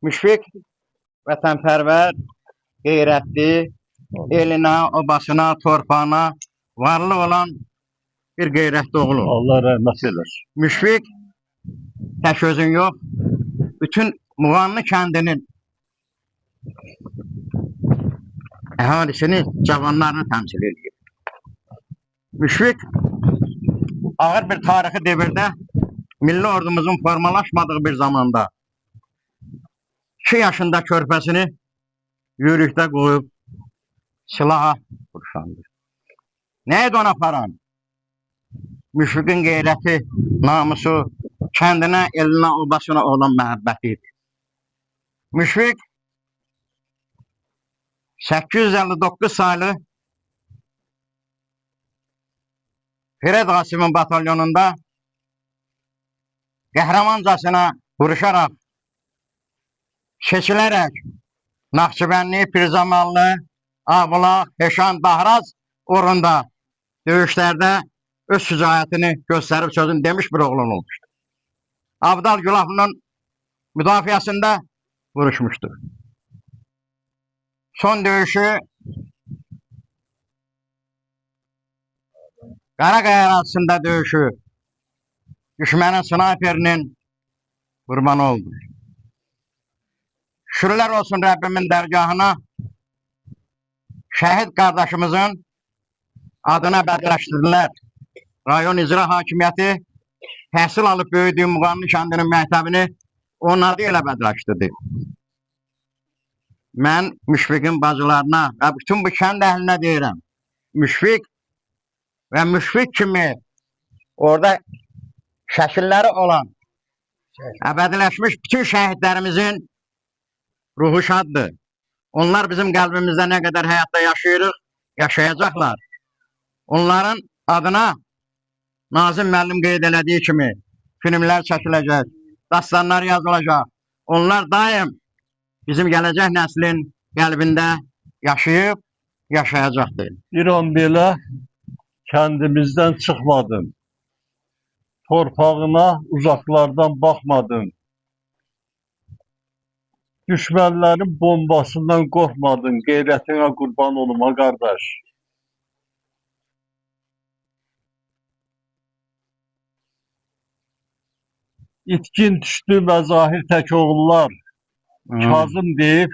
Müşfiq vətənpərvər, qeyrətli, elinə, obasına, torpağına varlı olan bir qeyrətli oğlu. Allah rəhmət eləsin. Müşfiq tək özün yox, bütün Muğanlı kəndinin əhalisini, cavanlarını təmsil edir. Müşfiq ağır bir tarixi devirdə milli ordumuzun formalaşmadığı bir zamanda 2 yaşında körpəsini yürükdə qoyub silaha vuruşandır. Nə idi ona aparan? Müşfiqin qeyrəti, namusu, kəndinə, elinə, obasına olan məhəbbəti idi. Müşfiq 859 saylı Fired Qasımın batalyonunda qəhrəmancasına vuruşaraq, seçilərək Naxçıvənli, Pirzamallı, Ağbulaq, Heşan, Bahraz uğrunda döyüşlərdə öz şücaətini göstərib sözün demiş bir oğlan olmuşdur. Abdal Gülafının müdafiəsində vuruşmuşdur. Son döyüşü Qaraqaya ərazisində döyüşü düşmənin snayperinin qurbanı oldu. Şükürlər olsun Rəbbimin dərgahına şəhid qardaşımızın adına bədləşdirdilər. Rayon İcra Hakimiyyəti təhsil alıb böyüdüyü Muğanlı kəndinin məktəbini onun adı ilə bədləşdirdi. Mən Müşfiqin bacılarına və bütün bu kənd əhlinə deyirəm. Müşfiq və Müşfiq kimi orada şəkilləri olan əbədiləşmiş bütün şəhidlərimizin ruhu şaddır. Onlar bizim qəlbimizdə nə qədər həyatda yaşayırıq, yaşayacaqlar. Onların adına Nazım müəllim qeyd elədiyi kimi filmlər çəkiləcək, dastanlar yazılacaq. Onlar daim bizim gələcək nəslin qəlbində yaşayıb, yaşayacaqdır. Bir an belə kəndimizdən çıxmadın. Torpağına uzaqlardan baxmadın. Düşmənlərin bombasından qorxmadın. Qeyrətinə qurban olma qardaş. İtkin düşdü məzahir tək oğullar. Kazım deyib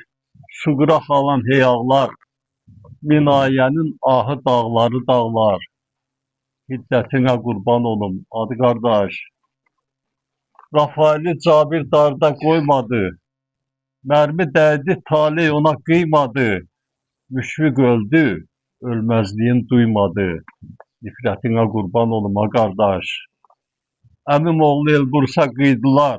su qıraq alan heyağlar. Minayənin ahı dağları dağlar. Hiddətinə qurban olum adı qardaş. Rafaeli Cabir darda qoymadı. Mərmi dəydi taley ona qıymadı. Müşfiq öldü, ölməzliyin duymadı. Nifrətinə qurban olma qardaş. Əmim oğlu Elbursa qıydılar.